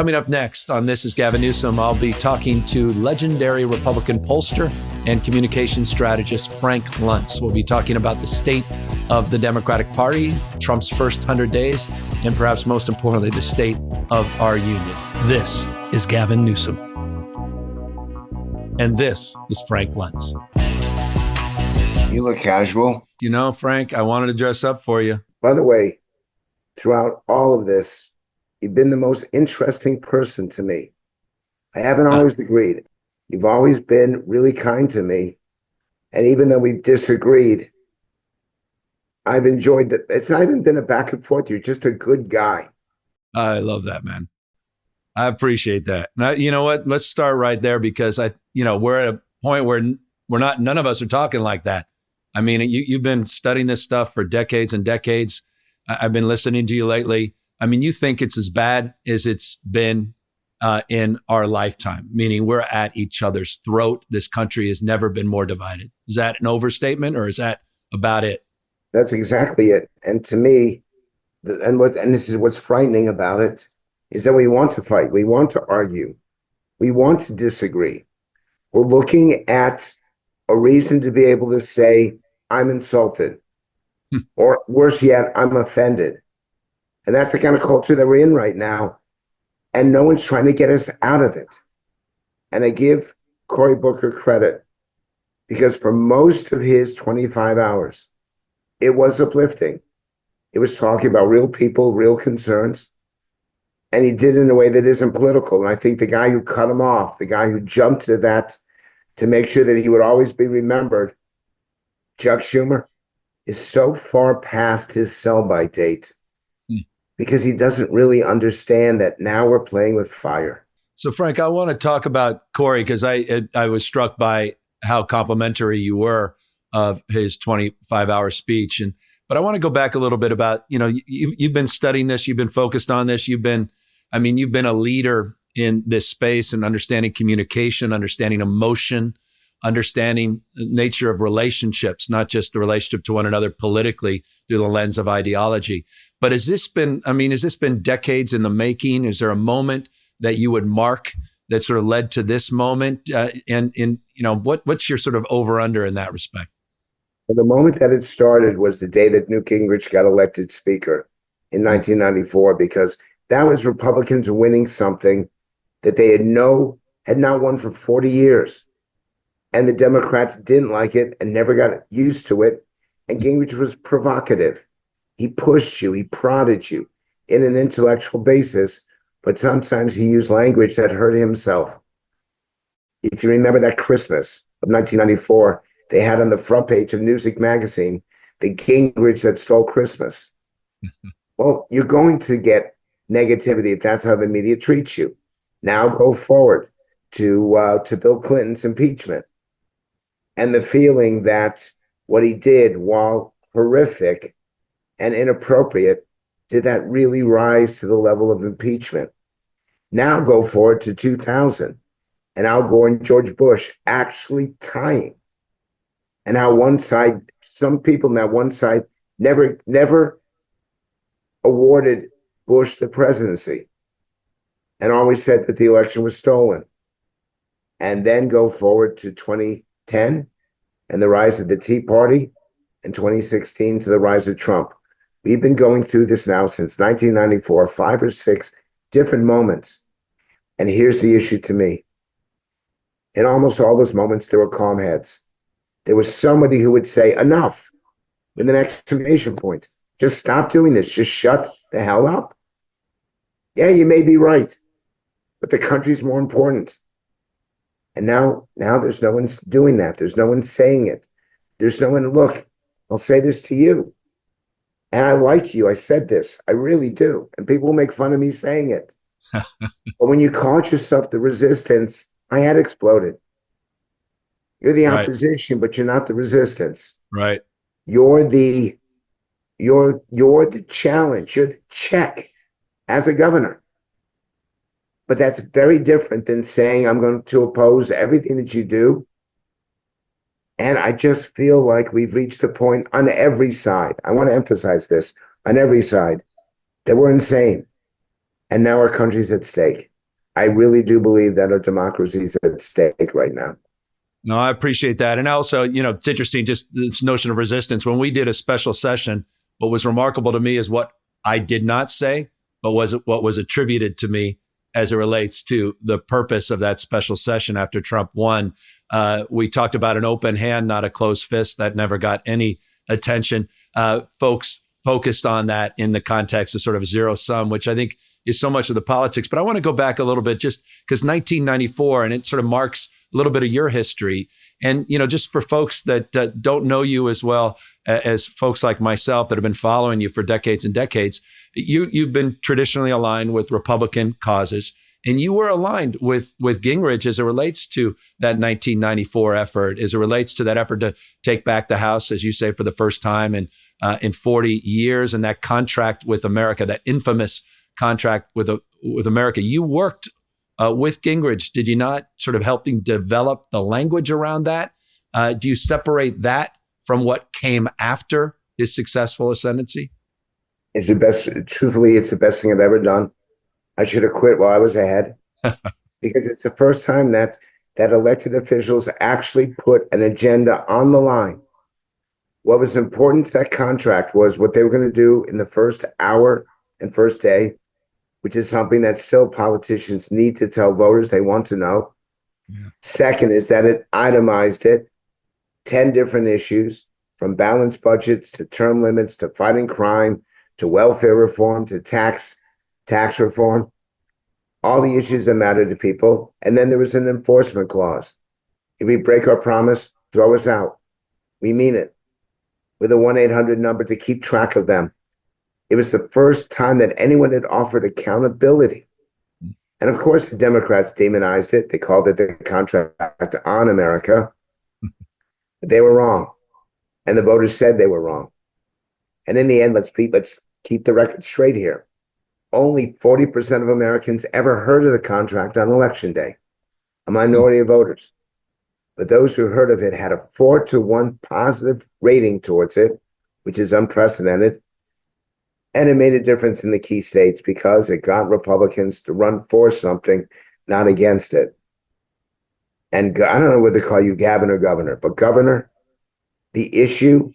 coming up next on This is Gavin Newsom, I'll be talking to legendary Republican pollster and communication strategist Frank Luntz. We'll be talking about the state of the Democratic Party, Trump's first 100 days, and perhaps most importantly, the state of our union. This is Gavin Newsom. And this is Frank Luntz. You look casual. You know, Frank, I wanted to dress up for you. By the way, throughout all of this, you've been the most interesting person to me. I haven't always agreed. You've always been really kind to me. And even though we've disagreed, I've enjoyed that. It's not even been a back and forth. You're just a good guy. I love that, man. I appreciate that. Now, you know what? Let's start right there because we're at a point where none of us are talking like that. I mean, you've been studying this stuff for decades and decades. I've been listening to you lately. I mean, you think it's as bad as it's been in our lifetime, meaning we're at each other's throat. This country has never been more divided. Is that an overstatement or is that about it? That's exactly it. And to me, and this is what's frightening about it, is that we want to fight. We want to argue. We want to disagree. We're looking at a reason to be able to say, I'm insulted. Or worse yet, I'm offended. And that's the kind of culture that we're in right now. And no one's trying to get us out of it. And I give Cory Booker credit because for most of his 25 hours, it was uplifting. It was talking about real people, real concerns. And he did it in a way that isn't political. And I think the guy who cut him off, the guy who jumped to that to make sure that he would always be remembered, Chuck Schumer, is so far past his sell-by date because he doesn't really understand that now we're playing with fire. So, Frank, I want to talk about Cory because I was struck by how complimentary you were of his 25-hour speech. But I want to go back a little bit about, you've been studying this, you've been focused on this, you've been a leader in this space and understanding communication, understanding emotion, understanding the nature of relationships, not just the relationship to one another politically through the lens of ideology. But has this been decades in the making? Is there a moment that you would mark that sort of led to this moment? What's your sort of over under in that respect? Well, the moment that it started was the day that Newt Gingrich got elected speaker in 1994, because that was Republicans winning something that they had not won for 40 years. And the Democrats didn't like it and never got used to it. And Gingrich was provocative. He pushed you, he prodded you in an intellectual basis, but sometimes he used language that hurt himself. If you remember that Christmas of 1994, they had on the front page of Newsweek magazine, the Gingrich that stole Christmas. Well, you're going to get negativity if that's how the media treats you. Now go forward to Bill Clinton's impeachment. And the feeling that what he did, while horrific and inappropriate, did that really rise to the level of impeachment? Now go forward to 2000 and Al Gore and George Bush actually tying. And how some people on that one side never awarded Bush the presidency and always said that the election was stolen. And then go forward to 2010 and the rise of the Tea Party, and 2016 to the rise of Trump. We've been going through this now since 1994, 5 or 6 different moments. And here's the issue to me. In almost all those moments, there were calm heads. There was somebody who would say, enough, with an exclamation point. Just stop doing this. Just shut the hell up. Yeah, you may be right, but the country's more important. And now there's no one doing that. There's no one saying it. There's no one, look, I'll say this to you. And I like you. I said this. I really do. And people will make fun of me saying it. But when you call yourself the resistance, I had exploded. You're the opposition, but you're not the resistance. Right. You're the challenge. You're the check as a governor. But that's very different than saying I'm going to oppose everything that you do. And I just feel like we've reached the point on every side. I want to emphasize this, on every side, that we're insane. And now our country's at stake. I really do believe that our democracy is at stake right now. No, I appreciate that. And also, it's interesting, just this notion of resistance. When we did a special session, what was remarkable to me is what I did not say, but what was attributed to me as it relates to the purpose of that special session after Trump won. We talked about an open hand, not a closed fist. That never got any attention. Folks focused on that in the context of sort of zero sum, which I think is so much of the politics. But I want to go back a little bit just because 1994, and it sort of marks a little bit of your history. And, just for folks that don't know you as well as folks like myself that have been following you for decades and decades, you've been traditionally aligned with Republican causes. And you were aligned with Gingrich as it relates to that 1994 effort, as it relates to that effort to take back the House, as you say, for the first time in 40 years, and that contract with America, that infamous contract with America. You worked with Gingrich, did you not, sort of helping develop the language around that? Do you separate that from what came after his successful ascendancy? It's the best. Truthfully, it's the best thing I've ever done. I should have quit while I was ahead because it's the first time that elected officials actually put an agenda on the line. What was important to that contract was what they were going to do in the first hour and first day, which is something that still politicians need to tell voters they want to know. Yeah. Second is that it itemized 10 different issues, from balanced budgets to term limits to fighting crime to welfare reform to tax reform, all the issues that matter to people. And then there was an enforcement clause. If we break our promise, throw us out. We mean it. With a 1-800 number to keep track of them. It was the first time that anyone had offered accountability. And of course, the Democrats demonized it. They called it the contract on America. They were wrong. And the voters said they were wrong. And in the end, let's keep the record straight here. Only 40% of Americans ever heard of the contract on Election Day, a minority of voters. But those who heard of it had a 4-to-1 positive rating towards it, which is unprecedented. And it made a difference in the key states because it got Republicans to run for something, not against it. And I don't know whether to call you Gavin or Governor, but Governor, the issue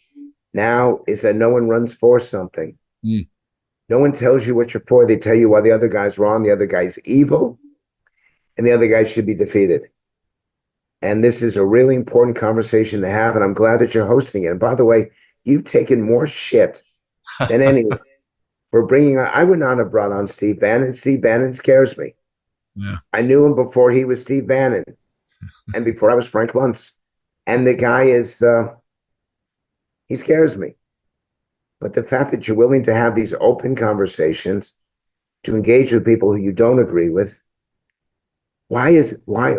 now is that no one runs for something. Mm. No one tells you what you're for. They tell you why the other guy's wrong, the other guy's evil, and the other guy should be defeated. And this is a really important conversation to have, and I'm glad that you're hosting it. And by the way, you've taken more shit than anyone for bringing on. I would not have brought on Steve Bannon. Steve Bannon scares me. Yeah. I knew him before he was Steve Bannon and before I was Frank Luntz. And the guy is, he scares me. But the fact that you're willing to have these open conversations, to engage with people who you don't agree with, why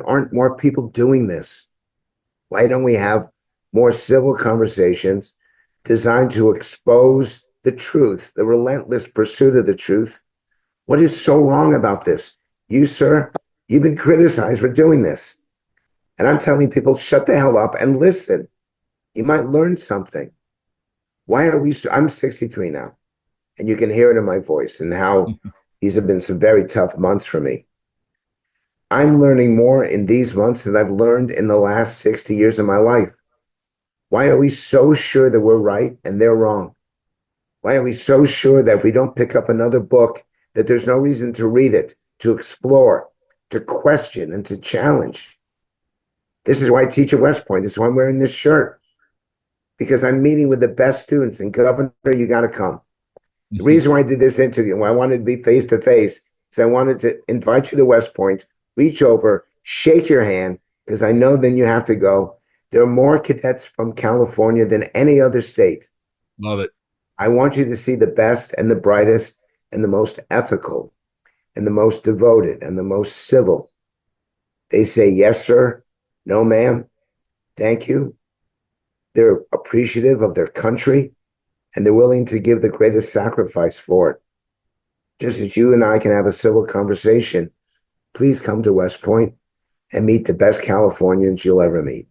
aren't more people doing this? Why don't we have more civil conversations designed to expose the truth, the relentless pursuit of the truth? What is so wrong about this? You, sir, you've been criticized for doing this. And I'm telling people, shut the hell up and listen. You might learn something. Why are we I'm 63 now, and you can hear it in my voice and how these have been some very tough months for me. I'm learning more in these months than I've learned in the last 60 years of my life. Why are we so sure that we're right and they're wrong? Why are we so sure that if we don't pick up another book, that there's no reason to read it, to explore, to question, and to challenge? This is why I teach at West Point. This is why I'm wearing this shirt. Because I'm meeting with the best students, and Governor, you got to come. The reason why I did this interview, why I wanted to be face-to-face, is I wanted to invite you to West Point, reach over, shake your hand, because I know then you have to go. There are more cadets from California than any other state. Love it. I want you to see the best and the brightest and the most ethical and the most devoted and the most civil. They say, yes, sir. No, ma'am. Thank you. They're appreciative of their country, and they're willing to give the greatest sacrifice for it. Just as you and I can have a civil conversation, please come to West Point and meet the best Californians you'll ever meet.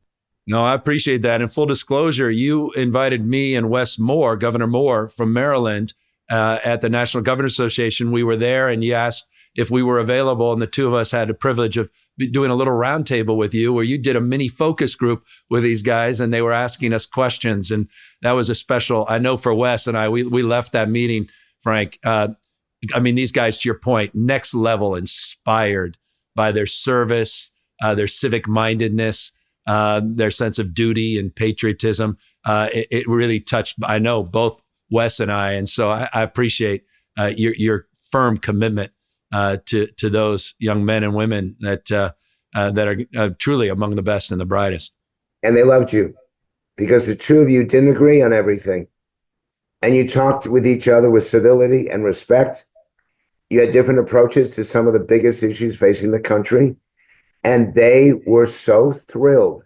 No, I appreciate that. In full disclosure, you invited me and Wes Moore, Governor Moore from Maryland, at the National Governors Association. We were there, and you asked if we were available and the two of us had the privilege of doing a little roundtable with you, where you did a mini focus group with these guys and they were asking us questions. And that was a special, I know for Wes and I, we left that meeting, Frank. I mean, these guys, to your point, next level inspired by their service, their civic mindedness, their sense of duty and patriotism. It really touched, I know, both Wes and I. And so I appreciate your firm commitment to those young men and women that are truly among the best and the brightest. And they loved you because the two of you didn't agree on everything. And you talked with each other with civility and respect. You had different approaches to some of the biggest issues facing the country. And they were so thrilled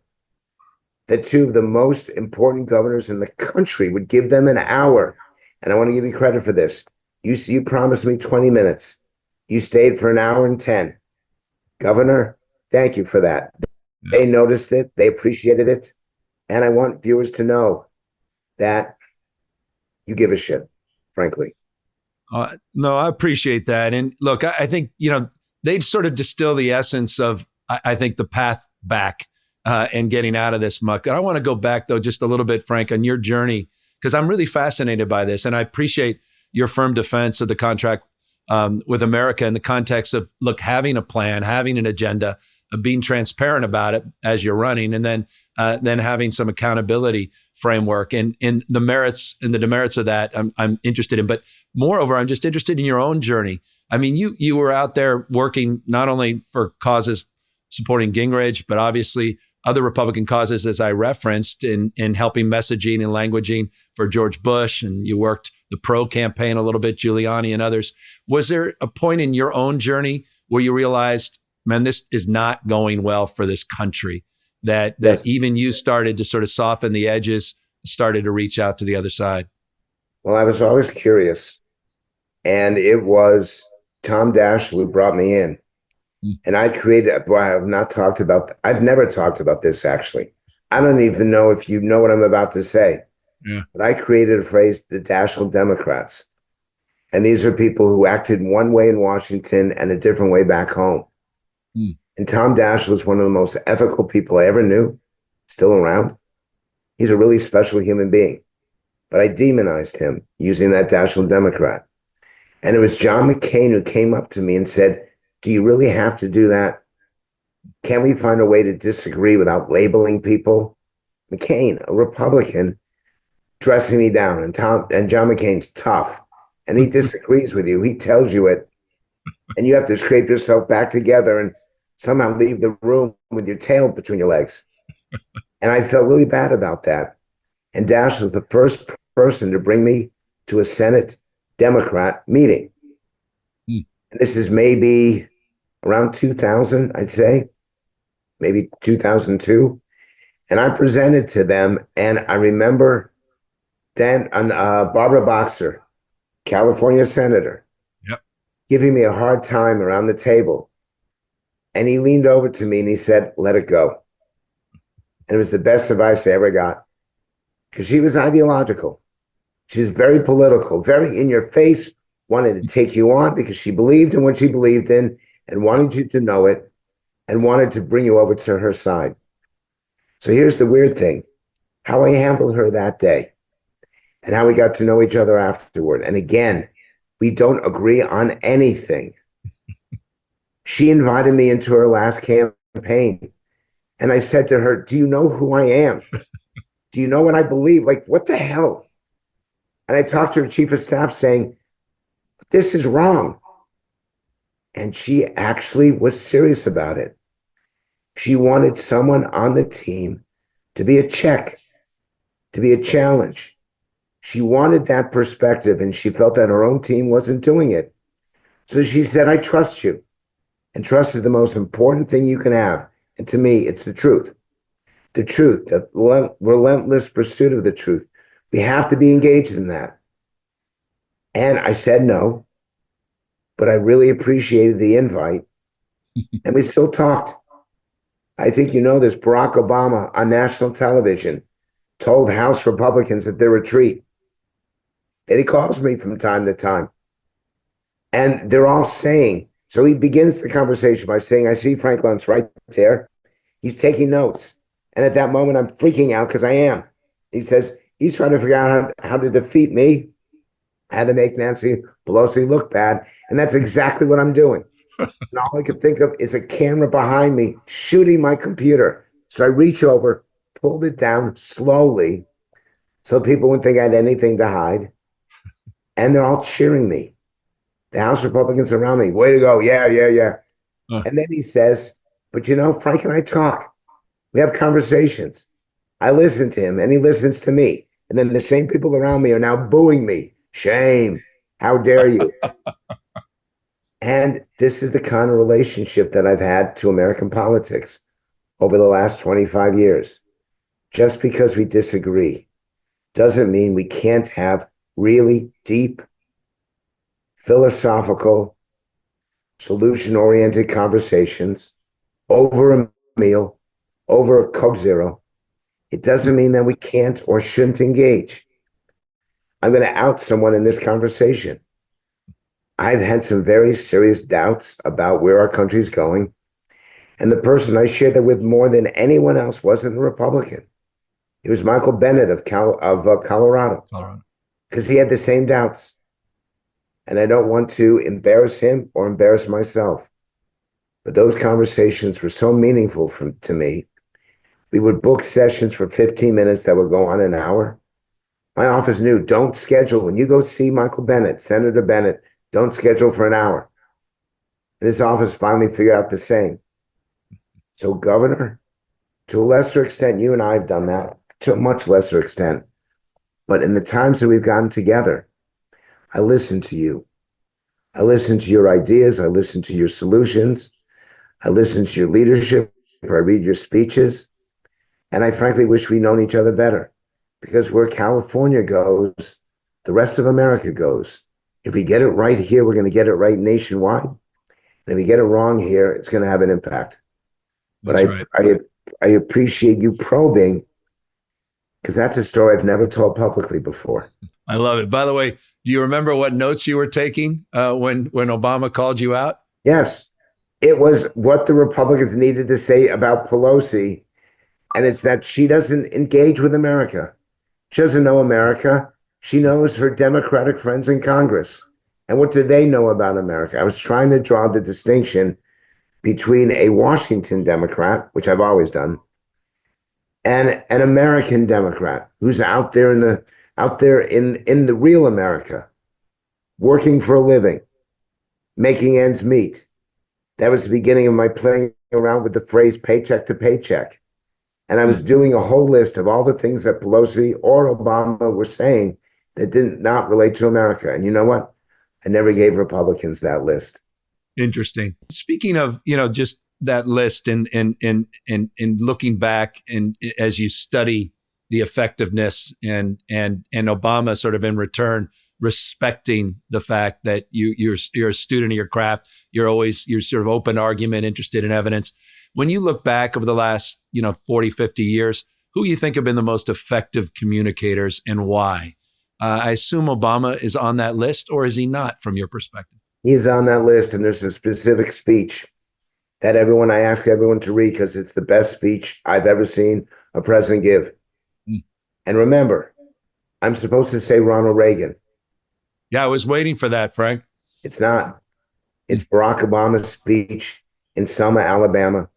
that two of the most important governors in the country would give them an hour. And I want to give you credit for this. You promised me 20 minutes. You stayed for an hour and 10. Governor, thank you for that. Yeah. They noticed it. They appreciated it. And I want viewers to know that you give a shit, frankly. No, I appreciate that. And look, I think, they'd sort of distill the essence of, I think, the path back and getting out of this muck. And I want to go back, though, just a little bit, Frank, on your journey, because I'm really fascinated by this. And I appreciate your firm defense of the contract with America in the context of, look, having a plan, having an agenda, being transparent about it as you're running, and then having some accountability framework and the merits and the demerits of that I'm interested in. But moreover, I'm just interested in your own journey. I mean, you were out there working not only for causes supporting Gingrich, but obviously other Republican causes, as I referenced, in helping messaging and languaging for George Bush, and you worked the pro campaign a little bit, Giuliani and others. Was there a point in your own journey where you realized, man, this is not going well for this country, that Yes. even you started to sort of soften the edges, started to reach out to the other side? Well, I was always curious. And it was Tom Daschle who brought me in. And I created, I've never talked about this, actually. I don't even know if you know what I'm about to say. Yeah. But I created a phrase, the Daschle Democrats. And these are people who acted one way in Washington and a different way back home. And Tom Daschle was one of the most ethical people I ever knew, still around. He's a really special human being. But I demonized him using that Daschle Democrat. And it was John McCain who came up to me and said, do you really have to do that? Can we find a way to disagree without labeling people? McCain, a Republican, dressing me down. And John McCain's tough. And he disagrees with you. He tells you it. And you have to scrape yourself back together and somehow leave the room with your tail between your legs. And I felt really bad about that. And Daschle was the first person to bring me to a Senate Democrat meeting. This is maybe around 2000, I'd say, maybe 2002. And I presented to them, and I remember then Barbara Boxer, California senator, giving me a hard time around the table. And he leaned over to me and he said, let it go. And it was the best advice I ever got, because she was ideological. She was very political, very in your face, wanted to take you on because she believed in what she believed in and wanted you to know it and wanted to bring you over to her side. So here's the weird thing, how I handled her that day and how we got to know each other afterward. And again, we don't agree on anything. She invited me into her last campaign. And I said to her, do you know who I am? Do you know what I believe? Like, what the hell? And I talked to her chief of staff saying, this is wrong. And she actually was serious about it. She wanted someone on the team to be a check, to be a challenge. She wanted that perspective, and she felt that her own team wasn't doing it. So she said, I trust you. And trust is the most important thing you can have. And to me, it's the truth. The truth, the relentless pursuit of the truth. We have to be engaged in that. And I said no, but I really appreciated the invite. And we still talked. I think you know this, Barack Obama on national television told House Republicans at their retreat. And he calls me from time to time. And they're all saying, So he begins the conversation by saying, I see Frank Luntz right there. He's taking notes. And at that moment, I'm freaking out because I am. He says, he's trying to figure out how to defeat me, how to make Nancy Pelosi look bad. And that's exactly what I'm doing. And all I could think of is a camera behind me shooting my computer. So I reach over, pulled it down slowly so people wouldn't think I had anything to hide. And they're all cheering me. The House Republicans around me, way to go. Yeah, yeah, yeah. And then he says, but you know, Frank and I talk. We have conversations. I listen to him and he listens to me. And then the same people around me are now booing me. Shame. How dare you? And this is the kind of relationship that I've had to American politics over the last 25 years. Just because we disagree doesn't mean we can't have really deep, philosophical, solution-oriented conversations over a meal, over a Coke Zero. It doesn't mean that we can't or shouldn't engage. I'm going to out someone in this conversation. I've had some very serious doubts about where our country's going. And the person I shared that with more than anyone else wasn't a Republican. It was Michael Bennett of Colorado. Because he had the same doubts. And I don't want to embarrass him or embarrass myself. But those conversations were so meaningful to me. We would book sessions for 15 minutes that would go on an hour. My office knew, don't schedule. When you go see Michael Bennett, Senator Bennett, don't schedule for an hour. And his office finally figured out the same. So, Governor, to a lesser extent, you and I have done that, to a much lesser extent. But in the times that we've gotten together, I listen to you. I listen to your ideas. I listen to your solutions. I listen to your leadership. I read your speeches. And I frankly wish we'd known each other better. Because where California goes, the rest of America goes. If we get it right here, we're going to get it right nationwide. And if we get it wrong here, it's going to have an impact. But I appreciate you probing, because that's a story I've never told publicly before. I love it. By the way, do you remember what notes you were taking when Obama called you out? Yes. It was what the Republicans needed to say about Pelosi. And it's that she doesn't engage with America. She doesn't know America. She knows her Democratic friends in Congress. And what do they know about America? I was trying to draw the distinction between a Washington Democrat, which I've always done, and an American Democrat who's out there in the real America, working for a living, making ends meet. That was the beginning of my playing around with the phrase paycheck to paycheck. And I was doing a whole list of all the things that Pelosi or Obama were saying that did not relate to America. And you know what? I never gave Republicans that list. Interesting. Speaking of, just that list and looking back and as you study the effectiveness and Obama sort of in return respecting the fact that you're a student of your craft, you're sort of open argument, interested in evidence. When you look back over the last, 40, 50 years, who you think have been the most effective communicators and why? I assume Obama is on that list, or is he not from your perspective? He's on that list, and there's a specific speech that I ask everyone to read because it's the best speech I've ever seen a president give. And remember, I'm supposed to say Ronald Reagan. Yeah, I was waiting for that, Frank. It's not. It's Barack Obama's speech in Selma, Alabama,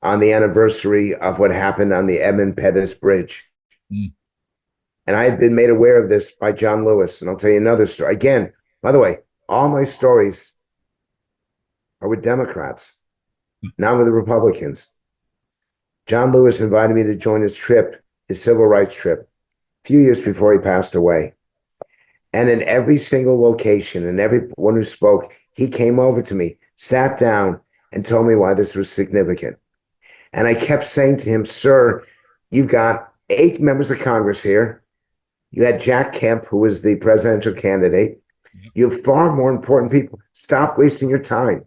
on the anniversary of what happened on the Edmund Pettus Bridge. And I had been made aware of this by John Lewis. And I'll tell you another story. Again, by the way, all my stories are with Democrats, not with the Republicans. John Lewis invited me to join his civil rights trip, a few years before he passed away. And in every single location and everyone who spoke, he came over to me, sat down, and told me why this was significant. And I kept saying to him, sir, you've got 8 members of Congress here. You had Jack Kemp, who was the presidential candidate. You have far more important people. Stop wasting your time.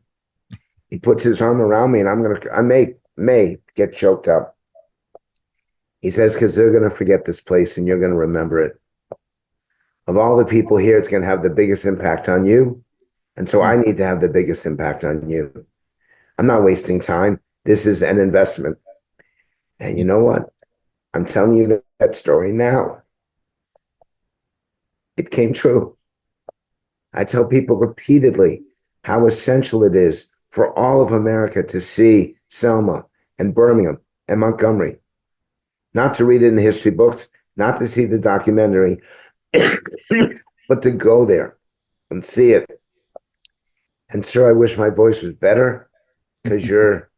He puts his arm around me, and I may get choked up. He says, because they're going to forget this place, and you're going to remember it. Of all the people here, it's going to have the biggest impact on you. And so I need to have the biggest impact on you. I'm not wasting time. This is an investment. And you know what? I'm telling you that story now. It came true. I tell people repeatedly how essential it is for all of America to see Selma and Birmingham and Montgomery, not to read it in the history books, not to see the documentary, but to go there and see it. And sir, I wish my voice was better because you're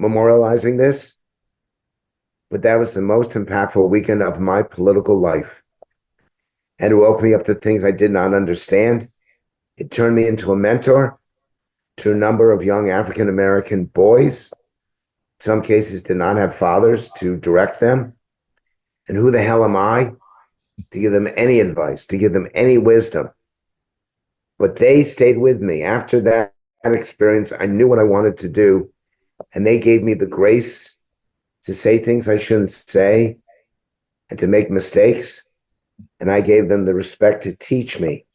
memorializing this, but that was the most impactful weekend of my political life. And it woke me up to things I did not understand. It turned me into a mentor to a number of young African-American boys. In some cases did not have fathers to direct them. And who the hell am I to give them any advice, to give them any wisdom? But they stayed with me. After that experience, I knew what I wanted to do. And they gave me the grace to say things I shouldn't say and to make mistakes. And I gave them the respect to teach me.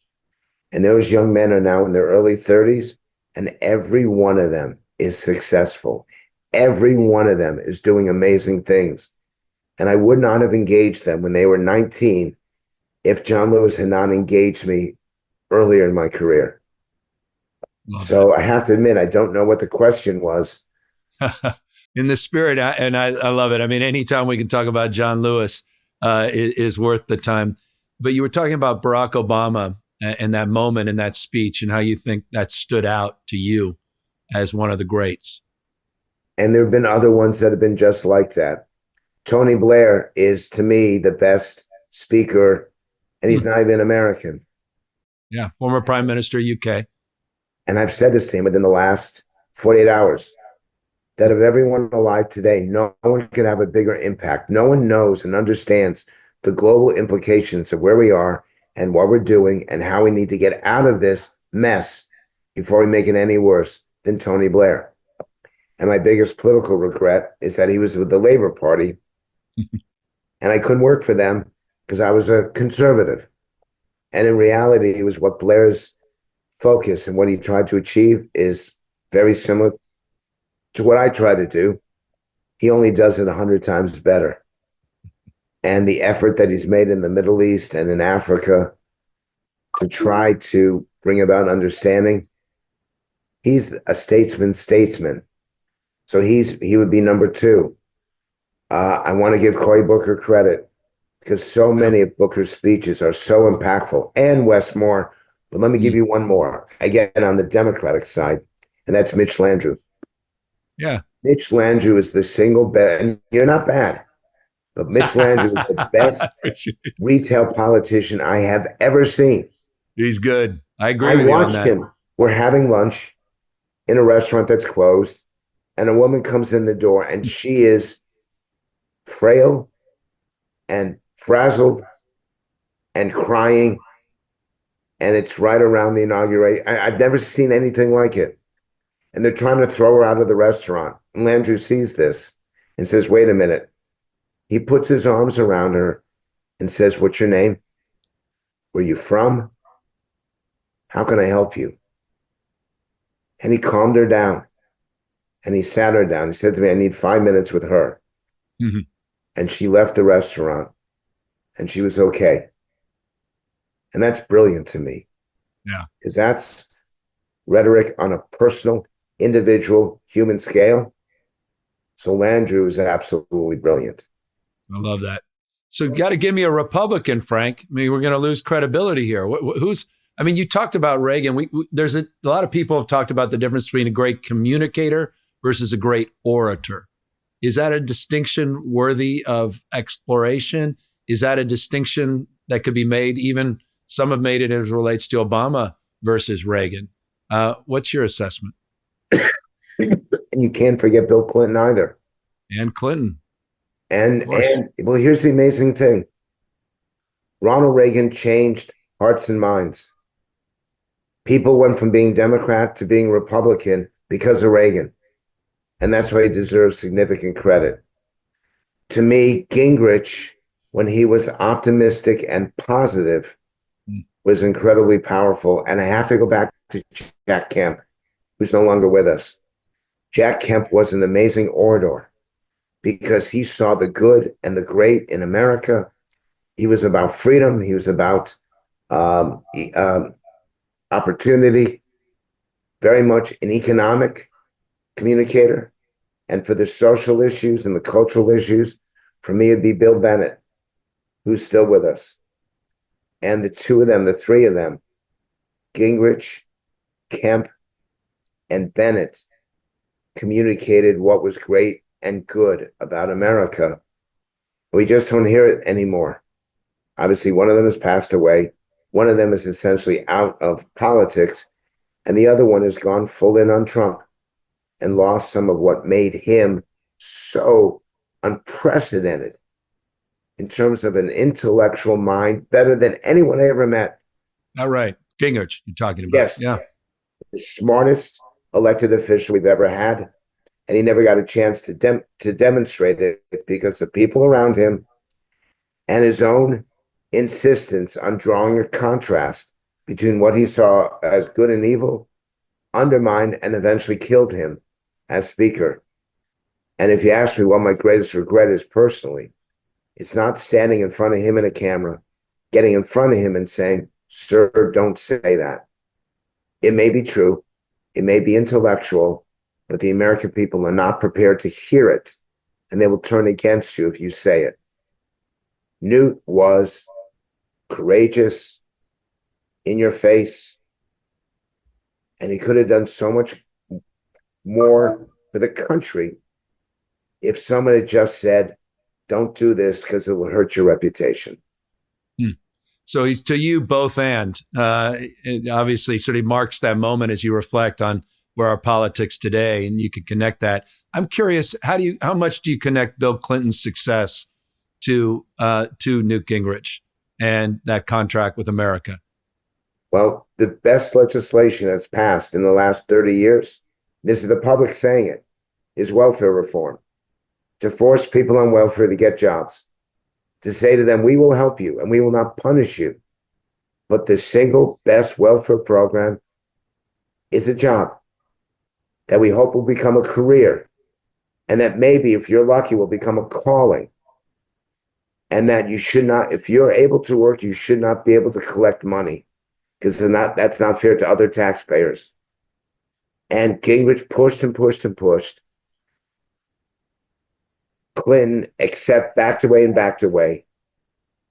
And those young men are now in their early 30s, and every one of them is successful. Every one of them is doing amazing things. And I would not have engaged them when they were 19 if John Lewis had not engaged me earlier in my career. So I have to admit, I don't know what the question was. In the spirit, I love it. I mean, anytime we can talk about John Lewis is worth the time. But you were talking about Barack Obama and that moment in that speech and how you think that stood out to you as one of the greats. And there have been other ones that have been just like that. Tony Blair is, to me, the best speaker, and he's not even American. Yeah, former Prime Minister, UK. And I've said this to him within the last 48 hours, that of everyone alive today, no one could have a bigger impact. No one knows and understands the global implications of where we are and what we're doing and how we need to get out of this mess before we make it any worse than Tony Blair. And my biggest political regret is that he was with the Labor Party and I couldn't work for them because I was a conservative. And in reality, it was what Blair's focus and what he tried to achieve is very similar to what I try to do. He only does it 100 times better. And the effort that he's made in the Middle East and in Africa to try to bring about understanding, he's a statesman. So he would be number two. I want to give Cory Booker credit because so many of Booker's speeches are so impactful, and Wes Moore. But let me give you one more, again, on the Democratic side, and that's Mitch Landrieu. Yeah. Mitch Landrieu is the single best, and you're not bad, but Mitch Landrieu is the best retail politician I have ever seen. He's good. I agree with you on that. I watched him. We're having lunch in a restaurant that's closed, and a woman comes in the door, and she is frail and frazzled and crying, and it's right around the inauguration. I've never seen anything like it. And they're trying to throw her out of the restaurant. And Landrieu sees this and says, wait a minute. He puts his arms around her and says, what's your name? Where are you from? How can I help you? And he calmed her down. And he sat her down. He said to me, I need 5 minutes with her. Mm-hmm. And she left the restaurant. And she was okay. And that's brilliant to me. Yeah. Because that's rhetoric on a personal, individual, human scale. So Landrieu is absolutely brilliant. I love that. So you got to give me a Republican, Frank. I mean, we're going to lose credibility here. I mean, you talked about Reagan. There's a lot of people have talked about the difference between a great communicator versus a great orator. Is that a distinction worthy of exploration? Is that a distinction that could be made? Even some have made it as it relates to Obama versus Reagan. What's your assessment? And you can't forget Bill Clinton either. And Clinton. And well, here's the amazing thing. Ronald Reagan changed hearts and minds. People went from being Democrat to being Republican because of Reagan. And that's why he deserves significant credit. To me, Gingrich, when he was optimistic and positive, was incredibly powerful. And I have to go back to Jack Kemp, who's no longer with us. Jack Kemp was an amazing orator because he saw the good and the great in America. He was about freedom. He was about um, opportunity, very much an economic communicator. And for the social issues and the cultural issues, for me, it'd be Bill Bennett, who's still with us. And the two of them, the three of them, Gingrich, Kemp, and Bennett, communicated what was great and good about America. We just don't hear it anymore. Obviously, one of them has passed away. One of them is essentially out of politics. And the other one has gone full in on Trump and lost some of what made him so unprecedented in terms of an intellectual mind, better than anyone I ever met. All right. Gingrich, you're talking about. Yes. Yeah. The smartest elected official we've ever had. And he never got a chance to demonstrate it because the people around him and his own insistence on drawing a contrast between what he saw as good and evil undermined and eventually killed him as speaker. And if you ask me what my greatest regret is personally, it's not standing in front of him in a camera, getting in front of him and saying, "Sir, don't say that." It may be true, it may be intellectual, but the American people are not prepared to hear it, and they will turn against you if you say it. Newt was courageous, in your face, and he could have done so much more for the country if someone had just said, "Don't do this because it will hurt your reputation." So he's to you both it obviously sort of marks that moment as you reflect on where our politics today, and you can connect that. I'm curious, how much do you connect Bill Clinton's success to Newt Gingrich and that contract with America? Well, the best legislation that's passed in the last 30 years, this is the public saying it, is welfare reform. To force people on welfare to get jobs. To say to them, we will help you and we will not punish you. But the single best welfare program is a job that we hope will become a career. And that maybe, if you're lucky, will become a calling. And that you should not, if you're able to work, you should not be able to collect money because that's not fair to other taxpayers. And Gingrich pushed and pushed and pushed. Clinton backed away,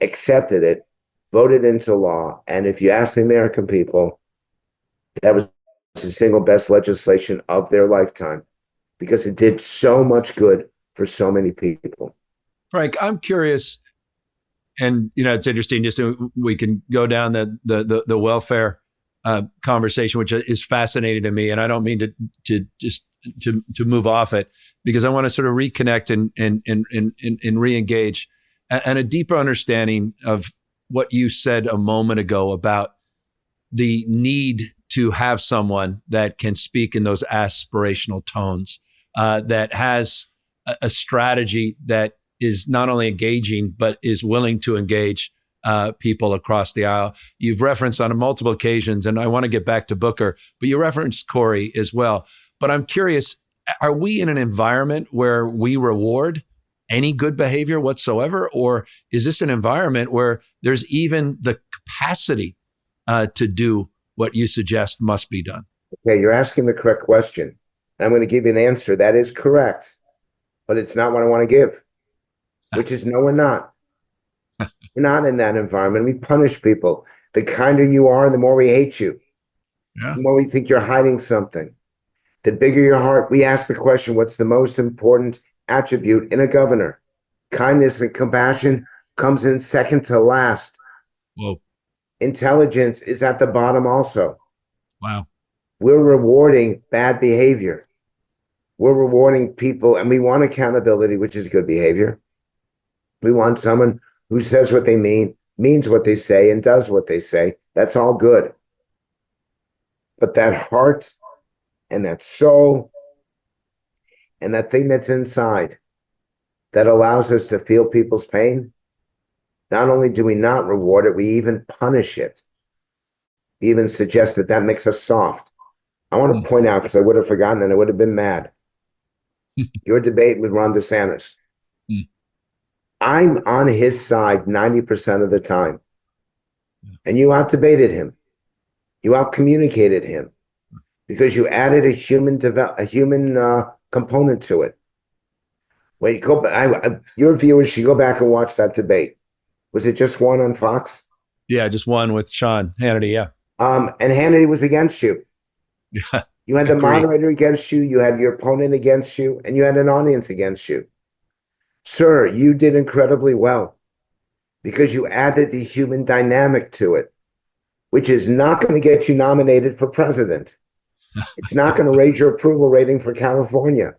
accepted it, voted into law. And if you ask the American people, that was the single best legislation of their lifetime because it did so much good for so many people. Frank, I'm curious, and it's interesting. Just so we can go down the welfare conversation, which is fascinating to me, and I don't mean to move off it because I want to sort of reconnect and re-engage and a deeper understanding of what you said a moment ago about the need to have someone that can speak in those aspirational tones, that has a strategy that is not only engaging, but is willing to engage people across the aisle. You've referenced on multiple occasions, and I want to get back to Booker, but you referenced Cory as well. But I'm curious, are we in an environment where we reward any good behavior whatsoever? Or is this an environment where there's even the capacity to do what you suggest must be done? Okay, you're asking the correct question. I'm going to give you an answer. That is correct, but it's not what I want to give, which is no, we're not. We're not in that environment. We punish people. The kinder you are, the more we hate you. Yeah. The more we think you're hiding something. The bigger your heart. We ask the question, what's the most important attribute in a governor? Kindness and compassion comes in second to last. Whoa. Intelligence is at the bottom also. Wow. We're rewarding bad behavior. We're rewarding people, and we want accountability, which is good behavior. We want someone who says what they mean, means what they say, and does what they say. That's all good. But that heart and that soul and that thing that's inside that allows us to feel people's pain, not only do we not reward it, we even punish it. even suggest that that makes us soft. I want to point out, because I would have forgotten and I would have been mad, your debate with Ron DeSantis. I'm on his side 90% of the time. And you out-debated him. You out-communicated him because you added a human component to it. When you go back, your viewers should go back and watch that debate. Was it just one on Fox? Yeah, just one with Sean Hannity, yeah. And Hannity was against you. Yeah. You had the moderator against you, you had your opponent against you, and you had an audience against you. Sir, you did incredibly well because you added the human dynamic to it, which is not going to get you nominated for president. It's not going to raise your approval rating for California.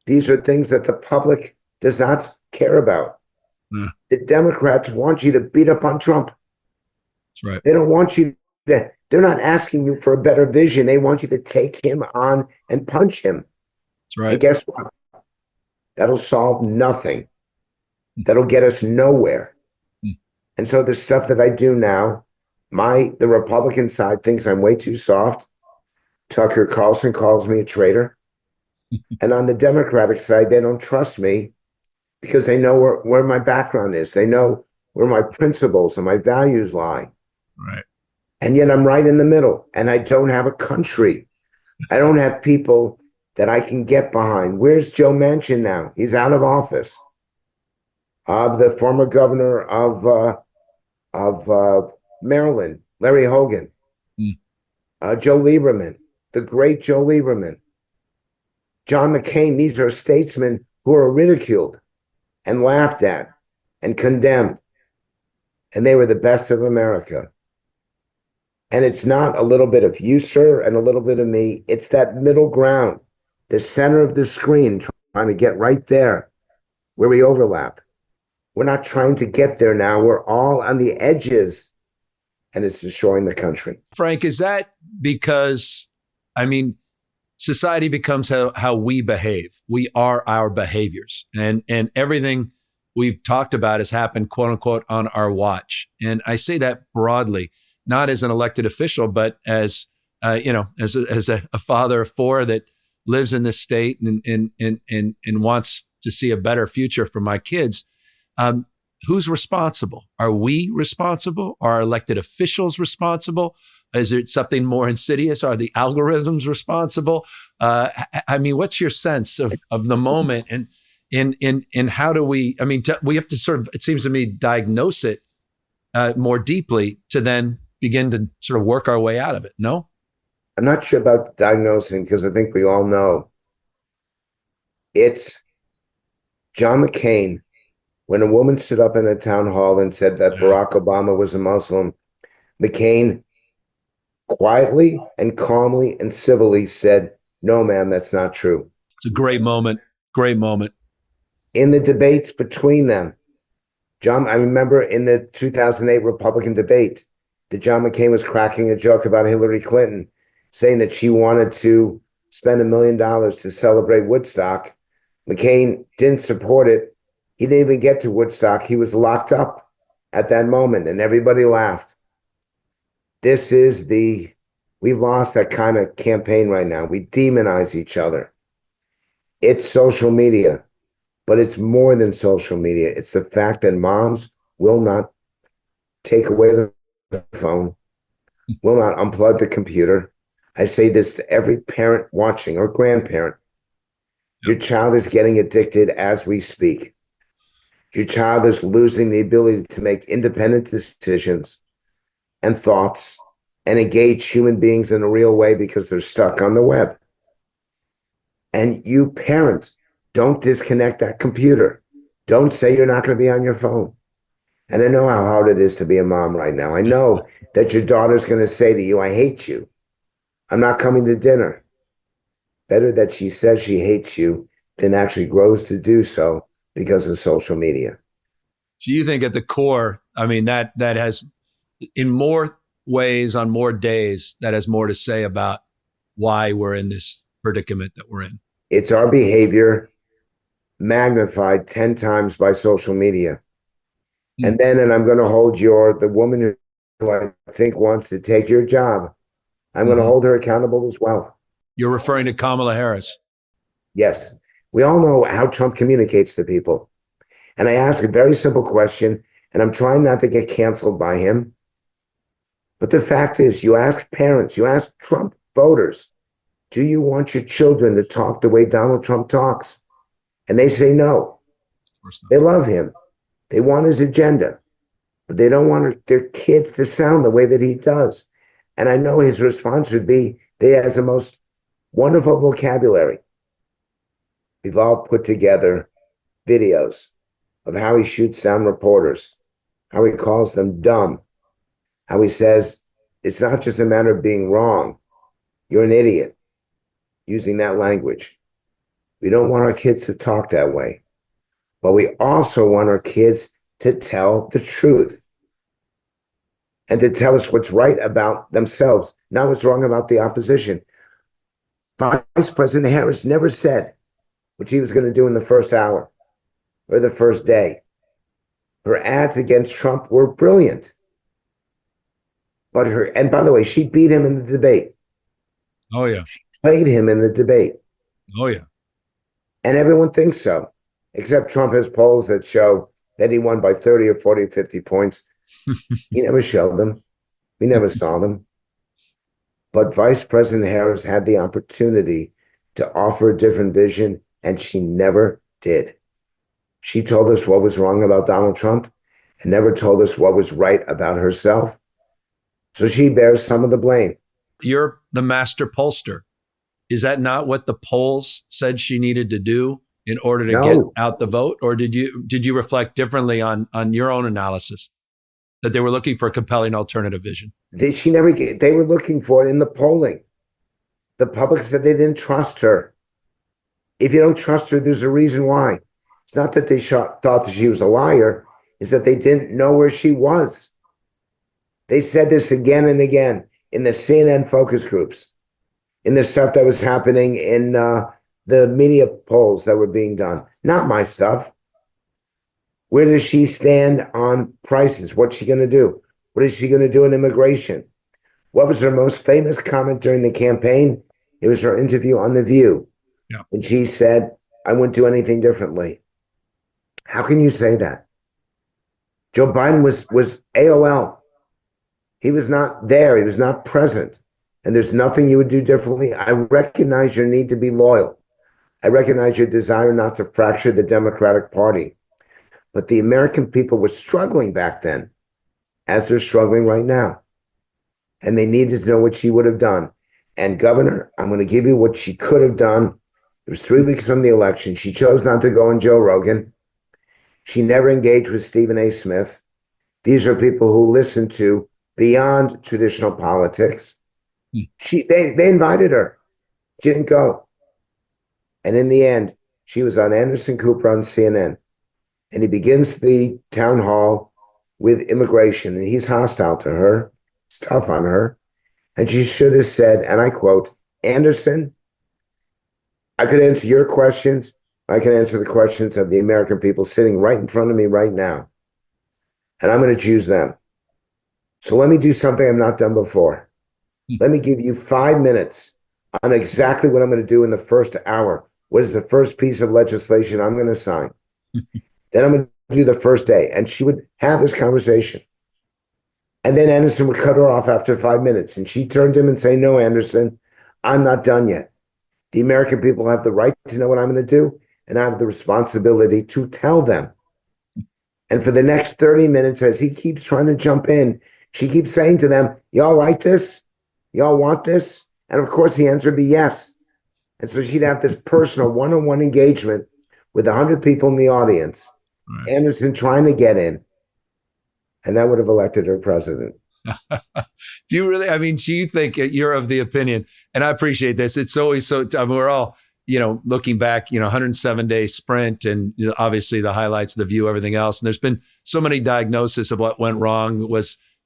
These are things that the public does not care about. Yeah. The Democrats want you to beat up on Trump. That's right. They don't want you to, they're not asking you for a better vision. They want you to take him on and punch him. That's right. And guess what? That'll solve nothing. That'll get us nowhere. And so the stuff that I do now, the Republican side thinks I'm way too soft. Tucker Carlson calls me a traitor. And on the Democratic side, they don't trust me because they know where my background is. They know where my principles and my values lie. Right. And yet I'm right in the middle, and I don't have a country. I don't have people that I can get behind. Where's Joe Manchin now? He's out of office. The former governor of Maryland, Larry Hogan. Joe Lieberman, the great Joe Lieberman. John McCain, these are statesmen who are ridiculed and laughed at and condemned. And they were the best of America. And it's not a little bit of you, sir, and a little bit of me. It's that middle ground, the center of the screen, trying to get right there where we overlap. We're not trying to get there now. We're all on the edges, and it's destroying the country. Frank, is that because, society becomes how we behave. We are our behaviors. And everything we've talked about has happened, quote unquote, on our watch. And I say that broadly, not as an elected official, but as a father of four that lives in this state and wants to see a better future for my kids. Who's responsible? Are we responsible? Are elected officials responsible? Is it something more insidious? Are the algorithms responsible? What's your sense of the moment and in how do we? We have to sort of, it seems to me, diagnose it more deeply to then begin to sort of work our way out of it. No, I'm not sure about diagnosing because I think we all know it's John McCain. When a woman stood up in a town hall and said that Barack Obama was a Muslim, McCain quietly and calmly and civilly said, "No, ma'am, that's not true." It's a great moment. Great moment. In the debates between them, I remember in the 2008 Republican debate that John McCain was cracking a joke about Hillary Clinton, saying that she wanted to spend $1 million to celebrate Woodstock. McCain didn't support it. He didn't even get to Woodstock. He was locked up at that moment, and everybody laughed. We've lost that kind of campaign right now. We demonize each other. It's social media, but it's more than social media. It's the fact that moms will not take away the phone, will not unplug the computer. I say this to every parent watching or grandparent. Your child is getting addicted as we speak. Your child is losing the ability to make independent decisions and thoughts and engage human beings in a real way because they're stuck on the web. And you parents, don't disconnect that computer. Don't say you're not going to be on your phone. And I know how hard it is to be a mom right now. I know that your daughter's going to say to you, "I hate you. I'm not coming to dinner." Better that she says she hates you than actually grows to do so because of social media. So you think at the core, that has, in more ways, on more days, that has more to say about why we're in this predicament that we're in. It's our behavior magnified 10 times by social media. And then, and I'm going to hold the woman who I think wants to take your job, I'm going to hold her accountable as well. You're referring to Kamala Harris. Yes. We all know how Trump communicates to people. And I ask a very simple question, and I'm trying not to get canceled by him. But the fact is, you ask parents, you ask Trump voters, do you want your children to talk the way Donald Trump talks? And they say no. They love him. They want his agenda, but they don't want their kids to sound the way that he does. And I know his response would be that he has the most wonderful vocabulary. We've all put together videos of how he shoots down reporters, how he calls them dumb, how he says it's not just a matter of being wrong. You're an idiot, using that language. We don't want our kids to talk that way, but we also want our kids to tell the truth and to tell us what's right about themselves, not what's wrong about the opposition. Vice President Harris never said what she was going to do in the first hour or the first day. Her ads against Trump were brilliant. But and by the way, she beat him in the debate. Oh, yeah. She played him in the debate. Oh, yeah. And everyone thinks so, except Trump has polls that show that he won by 30 or 40 or 50 points. He never showed them. We never saw them. But Vice President Harris had the opportunity to offer a different vision, and she never did. She told us what was wrong about Donald Trump and never told us what was right about herself. So she bears some of the blame. You're the master pollster. Is that not what the polls said she needed to do in order to get out the vote? Or did you reflect differently on your own analysis that they were looking for a compelling alternative vision? They were looking for it in the polling. The public said they didn't trust her. If you don't trust her, there's a reason why. It's not that they thought that she was a liar. It's that they didn't know where she was. They said this again and again in the CNN focus groups, in the stuff that was happening in the media polls that were being done. Not my stuff. Where does she stand on prices? What's she going to do? What is she going to do in immigration? What was her most famous comment during the campaign? It was her interview on The View. Yeah. And she said, I wouldn't do anything differently. How can you say that? Joe Biden was AOL. He was not there. He was not present. And there's nothing you would do differently. I recognize your need to be loyal. I recognize your desire not to fracture the Democratic Party. But the American people were struggling back then, as they're struggling right now. And they needed to know what she would have done. And Governor, I'm going to give you what she could have done. It was 3 weeks from the election. She chose not to go on Joe Rogan. She never engaged with Stephen A. Smith. These are people who listen to beyond traditional politics. They invited her. She didn't go. And in the end, she was on Anderson Cooper on CNN. And he begins the town hall with immigration. And he's hostile to her. It's tough on her. And she should have said, and I quote, Anderson, I could answer your questions. I can answer the questions of the American people sitting right in front of me right now. And I'm going to choose them. So let me do something I've not done before. Let me give you 5 minutes on exactly what I'm going to do in the first hour. What is the first piece of legislation I'm going to sign? Then I'm going to do the first day. And she would have this conversation. And then Anderson would cut her off after 5 minutes. And she turned to him and say, no, Anderson, I'm not done yet. The American people have the right to know what I'm going to do. And I have the responsibility to tell them. And for the next 30 minutes, as he keeps trying to jump in, she keeps saying to them, y'all like this? Y'all want this? And of course, the answer would be yes. And so she'd have this personal one-on-one engagement with 100 people in the audience, right. Anderson trying to get in. And that would have elected her president. Do you really? I mean, do you think you're of the opinion, and I appreciate this. It's always so, I mean, we're all, looking back, 107-day sprint and obviously the highlights, the View, everything else. And there's been so many diagnoses of what went wrong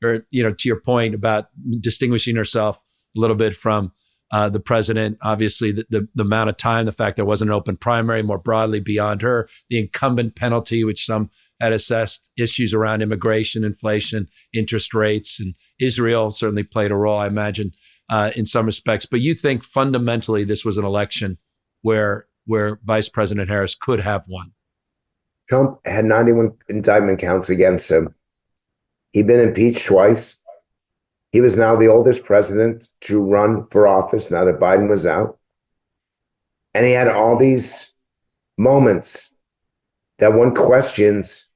to your point about distinguishing herself a little bit from the president, obviously the amount of time, the fact there wasn't an open primary, more broadly beyond her, the incumbent penalty, which some had assessed, issues around immigration, inflation, interest rates, and Israel certainly played a role, I imagine, in some respects. But you think fundamentally this was an election where Vice President Harris could have won? Trump had 91 indictment counts against him. He'd been impeached twice. He was now the oldest president to run for office now that Biden was out. And he had all these moments that one questions.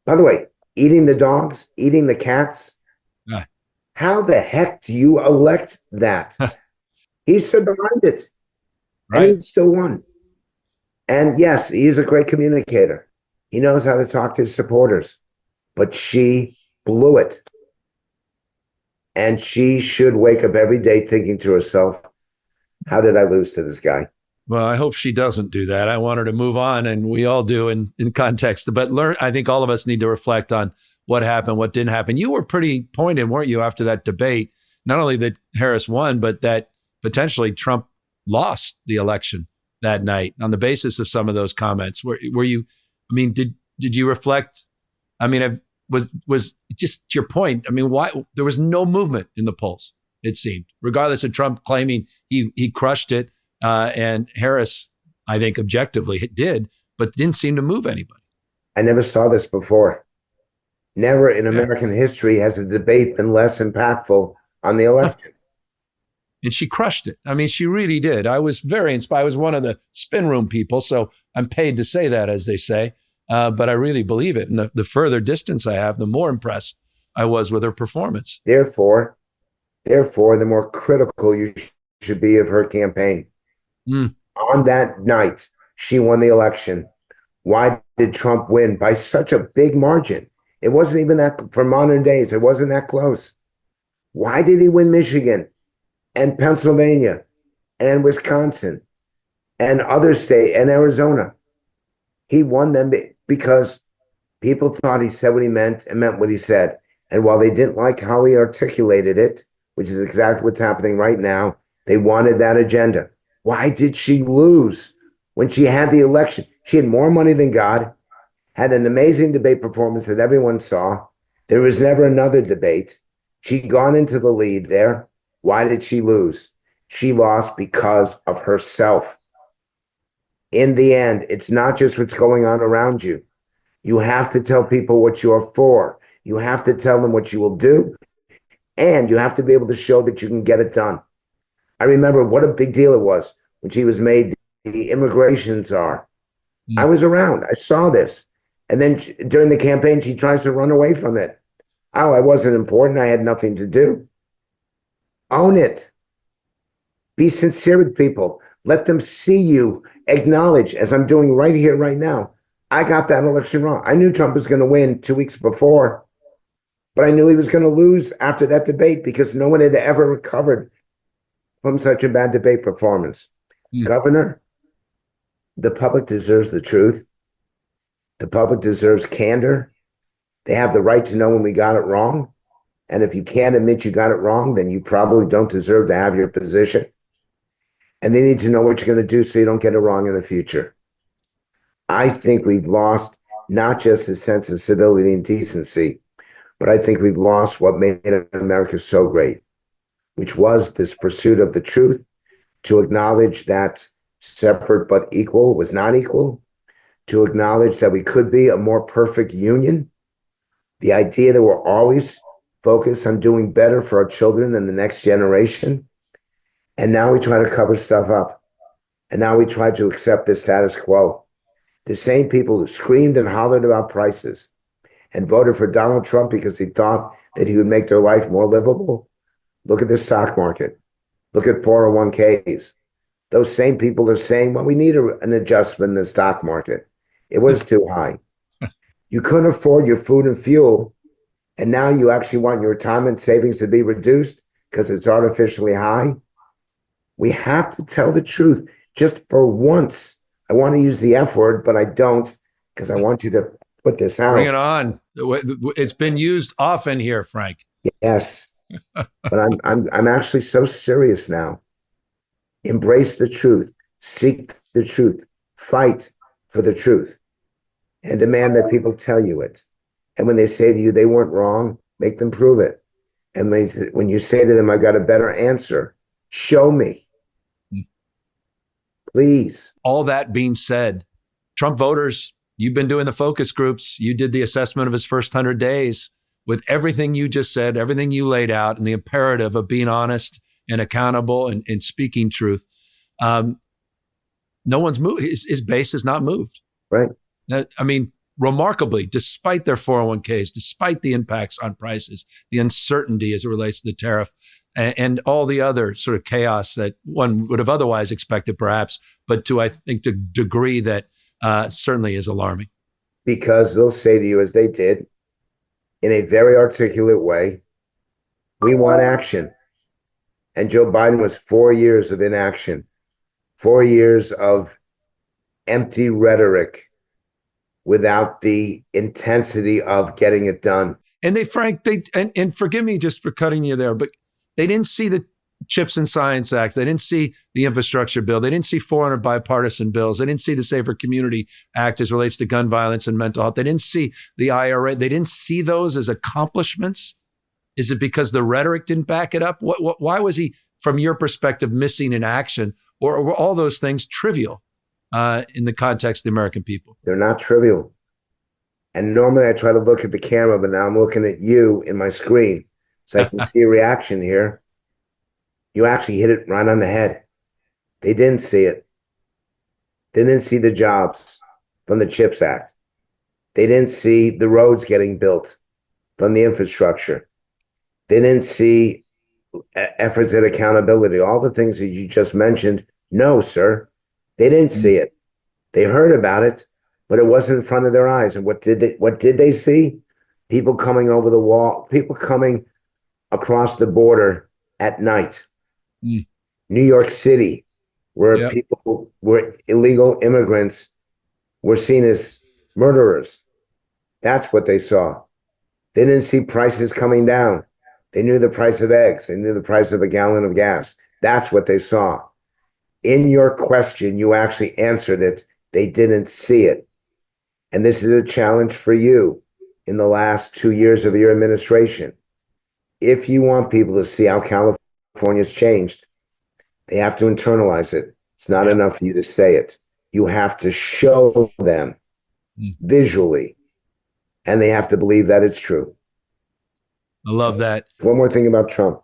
By the way, eating the dogs, eating the cats. How the heck do you elect that? He stood behind it. Right. And he still won. And yes, he's a great communicator. He knows how to talk to his supporters. But she blew it. And she should wake up every day thinking to herself, how did I lose to this guy? Well, I hope she doesn't do that. I want her to move on, and we all do in context. But I think all of us need to reflect on what happened, what didn't happen. You were pretty pointed, weren't you, after that debate, not only that Harris won, but that potentially Trump lost the election that night on the basis of some of those comments. Were you, I mean, did you reflect? I mean, was just your point. I mean, why there was no movement in the polls, it seemed, regardless of Trump claiming he crushed it. And Harris, I think objectively did, but didn't seem to move anybody. I never saw this before. Never in American history has a debate been less impactful on the election. And she crushed it. I mean, she really did. I was very inspired. I was one of the spin room people, so I'm paid to say that, as they say. But I really believe it. And the further distance I have, the more impressed I was with her performance. Therefore, the more critical you should be of her campaign. On that night, she won the election. Why did Trump win by such a big margin? It wasn't even that, for modern days, it wasn't that close. Why did he win Michigan and Pennsylvania and Wisconsin and other states and Arizona? He won them because people thought he said what he meant and meant what he said. And while they didn't like how he articulated it, which is exactly what's happening right now, they wanted that agenda. Why did she lose when she had the election? She had more money than God, had an amazing debate performance that everyone saw. There was never another debate. She'd gone into the lead there. Why did she lose? She lost because of herself. In the end, it's not just what's going on around you. You have to tell people what you're for. You have to tell them what you will do. And you have to be able to show that you can get it done. I remember what a big deal it was when she was made the immigration czar. I was around. I saw this. And then during the campaign, she tries to run away from it. Oh, I wasn't important. I had nothing to do. Own it. Be sincere with people. Let them see you. Acknowledge, as I'm doing right here, right now, I got that election wrong. I knew Trump was going to win 2 weeks before, but I knew he was going to lose after that debate because no one had ever recovered from such a bad debate performance. Governor, the public deserves the truth. The public deserves candor. They have the right to know when we got it wrong. And if you can't admit you got it wrong, then you probably don't deserve to have your position. And they need to know what you're going to do so you don't get it wrong in the future. I think we've lost not just a sense of civility and decency, but I think we've lost what made America so great, which was this pursuit of the truth, to acknowledge that separate but equal was not equal, to acknowledge that we could be a more perfect union, the idea that we're always focused on doing better for our children and the next generation. And now we try to cover stuff up. And now we try to accept the status quo. The same people who screamed and hollered about prices and voted for Donald Trump because he thought that he would make their life more livable. Look at the stock market. Look at 401ks. Those same people are saying, well, we need an adjustment in the stock market. It was too high. You couldn't afford your food and fuel. And now you actually want your retirement savings to be reduced because it's artificially high. We have to tell the truth just for once. I want to use the F word, but I don't because I want you to put this out. Bring it on. It's been used often here, Frank. Yes. But I'm actually so serious now. Embrace the truth, seek the truth, fight for the truth, and demand that people tell you it. And when they say to you they weren't wrong, make them prove it. And when you say to them, "I've got a better answer," show me, please. All that being said, Trump voters, you've been doing the focus groups. You did the assessment of his first 100 days with everything you just said, everything you laid out, and the imperative of being honest and accountable and speaking truth. No one's moved. His base has not moved. Right. I mean, remarkably, despite their 401ks, despite the impacts on prices, the uncertainty as it relates to the tariff, and all the other sort of chaos that one would have otherwise expected, perhaps, but to, I think, the degree that certainly is alarming. Because they'll say to you, as they did, in a very articulate way, we want action. And Joe Biden was 4 years of inaction, 4 years of empty rhetoric without the intensity of getting it done. And Frank, and forgive me just for cutting you there, but they didn't see the Chips and Science Act. They didn't see the infrastructure bill. They didn't see 400 bipartisan bills. They didn't see the Safer Community Act as relates to gun violence and mental health. They didn't see the IRA. They didn't see those as accomplishments. Is it because the rhetoric didn't back it up? Why was he, from your perspective, missing in action? Or were all those things trivial in the context of the American people? They're not trivial. And normally I try to look at the camera, but now I'm looking at you in my screen. So I can see a reaction here. You actually hit it right on the head. They didn't see it. They didn't see the jobs from the CHIPS Act. They didn't see the roads getting built from the infrastructure. They didn't see efforts at accountability, all the things that you just mentioned. No, sir. They didn't see it. They heard about it, but it wasn't in front of their eyes. And what did they see? People coming over the wall, people coming across the border at night. New York City, where people were illegal immigrants were seen as murderers. That's what they saw. They didn't see prices coming down. They knew the price of eggs. They knew the price of a gallon of gas. That's what they saw. In your question, you actually answered it. They didn't see it. And this is a challenge for you in the last 2 years of your administration. If you want people to see how California's changed, they have to internalize it. It's not enough for you to say it. You have to show them visually, and they have to believe that it's true. I love that. One more thing about Trump.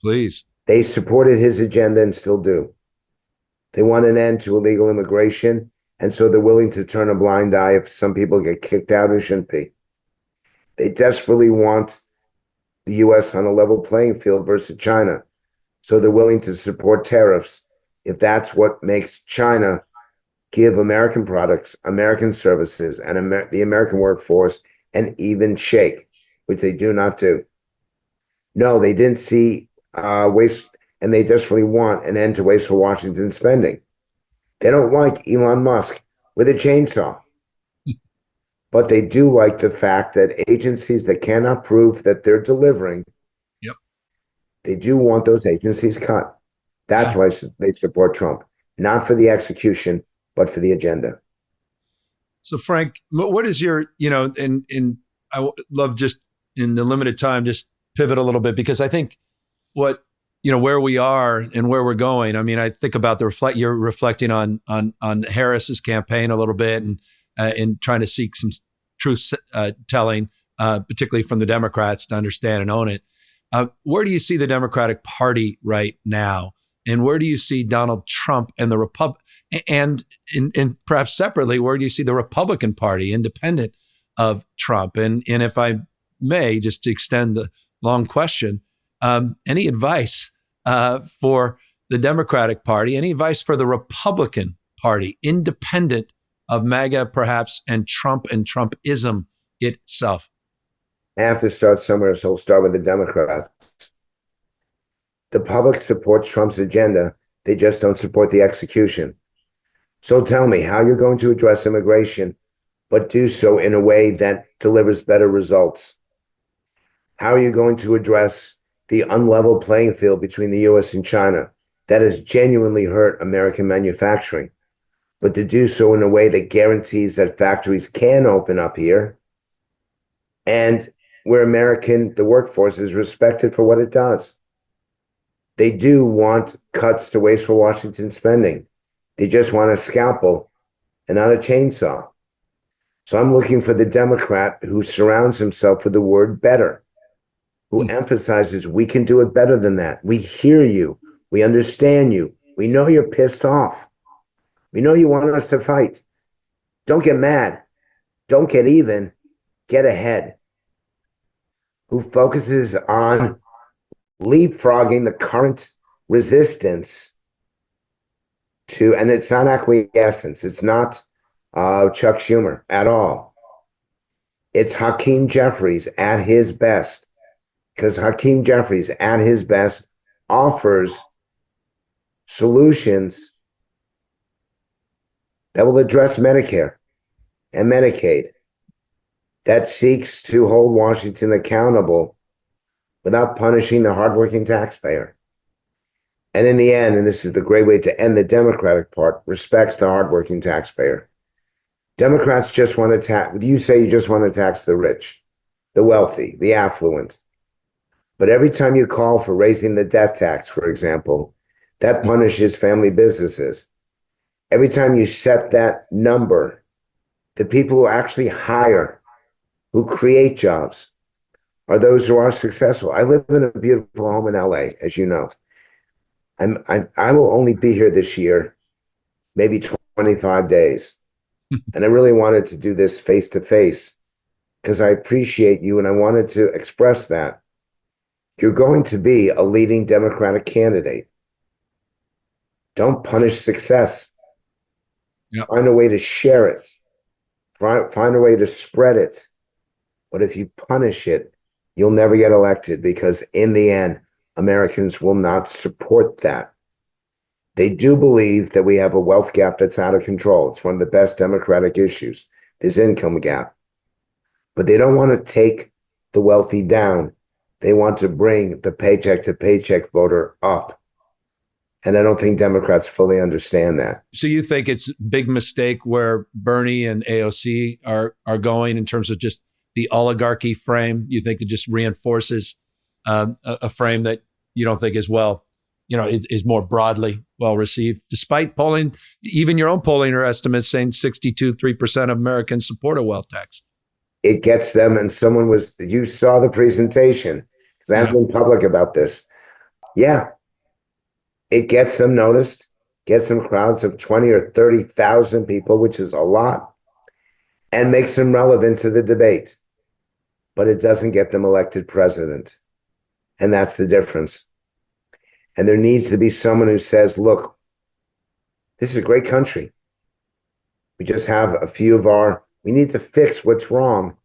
Please. They supported his agenda and still do. They want an end to illegal immigration, and so they're willing to turn a blind eye if some people get kicked out who shouldn't be. They desperately want the U.S. on a level playing field versus China, so they're willing to support tariffs if that's what makes China give American products, American services, and the American workforce an even shake, which they do not do. No, they didn't see waste, and they desperately want an end to wasteful Washington spending. They don't like Elon Musk with a chainsaw. But they do like the fact that agencies that cannot prove that they're delivering, they do want those agencies cut. That's why they support Trump, not for the execution, but for the agenda. So, Frank, what is your, and I would love just in the limited time, just pivot a little bit, because I think where we are and where we're going. I mean, I think about you're reflecting on Harris's campaign a little bit and trying to seek some truth telling, particularly from the Democrats, to understand and own it. Where do you see the Democratic Party right now? And where do you see Donald Trump and the and perhaps separately, where do you see the Republican Party independent of Trump? And if I may, just to extend the long question, any advice for the Democratic Party, any advice for the Republican Party, independent of MAGA perhaps, and Trumpism itself? I have to start somewhere, so we'll start with the Democrats. The public supports Trump's agenda. They just don't support the execution. So tell me how you're going to address immigration, but do so in a way that delivers better results. How are you going to address the unlevel playing field between the US and China. That has genuinely hurt American manufacturing. But to do so in a way that guarantees that factories can open up here and where the workforce is respected for what it does. They do want cuts to wasteful Washington spending. They just want a scalpel and not a chainsaw. So I'm looking for the Democrat who surrounds himself with the word better, who emphasizes we can do it better than that. We hear you. We understand you. We know you're pissed off. We know you want us to fight. Don't get mad. Don't get even. Get ahead. Who focuses on leapfrogging the current resistance to, and it's not acquiescence. It's not Chuck Schumer at all. It's Hakeem Jeffries at his best, because Hakeem Jeffries at his best offers solutions that will address Medicare and Medicaid, that seeks to hold Washington accountable without punishing the hardworking taxpayer. And in the end, and this is the great way to end the Democratic part, respects the hardworking taxpayer. Democrats just want to tax, you say you just want to tax the rich, the wealthy, the affluent. But every time you call for raising the debt tax, for example, that punishes family businesses. Every time you set that number, the people who actually hire, who create jobs, are those who are successful. I live in a beautiful home in LA, as you know. I will only be here this year, maybe 25 days. And I really wanted to do this face to face because I appreciate you and I wanted to express that. You're going to be a leading Democratic candidate. Don't punish success. Yep. Find a way to share it. Find a way to spread it. But if you punish it, you'll never get elected because in the end, Americans will not support that. They do believe that we have a wealth gap that's out of control. It's one of the best Democratic issues, this income gap. But they don't want to take the wealthy down. They want to bring the paycheck to paycheck voter up. And I don't think Democrats fully understand that. So you think it's a big mistake where Bernie and AOC are going in terms of just the oligarchy frame? You think it just reinforces a frame that you don't think is well, is more broadly well received, despite polling, even your own polling or estimates saying 62.3% of Americans support a wealth tax. It gets them, and you saw the presentation, because I haven't been public about this. Yeah, it gets them noticed, gets them crowds of 20 or 30,000 people, which is a lot, and makes them relevant to the debate. But it doesn't get them elected president. And that's the difference. And there needs to be someone who says, look, this is a great country. We just have we need to fix what's wrong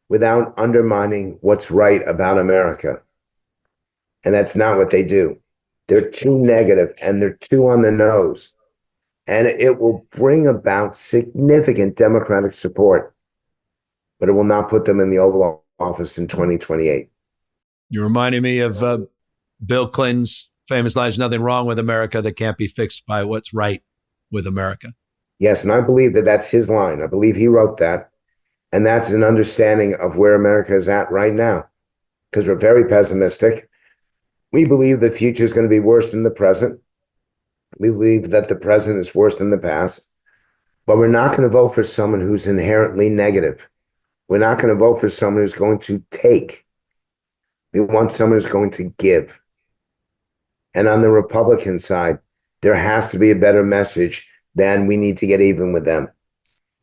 without undermining what's right about America. And that's not what they do. They're too negative and they're too on the nose. And it will bring about significant Democratic support, but it will not put them in the Oval Office in 2028. You're reminding me of Bill Clinton's famous line, "There's nothing wrong with America that can't be fixed by what's right with America." Yes, and I believe that that's his line. I believe he wrote that. And that's an understanding of where America is at right now, because we're very pessimistic. We believe the future is going to be worse than the present. We believe that the present is worse than the past. But we're not going to vote for someone who's inherently negative. We're not going to vote for someone who's going to take. We want someone who's going to give. And on the Republican side, there has to be a better message than we need to get even with them,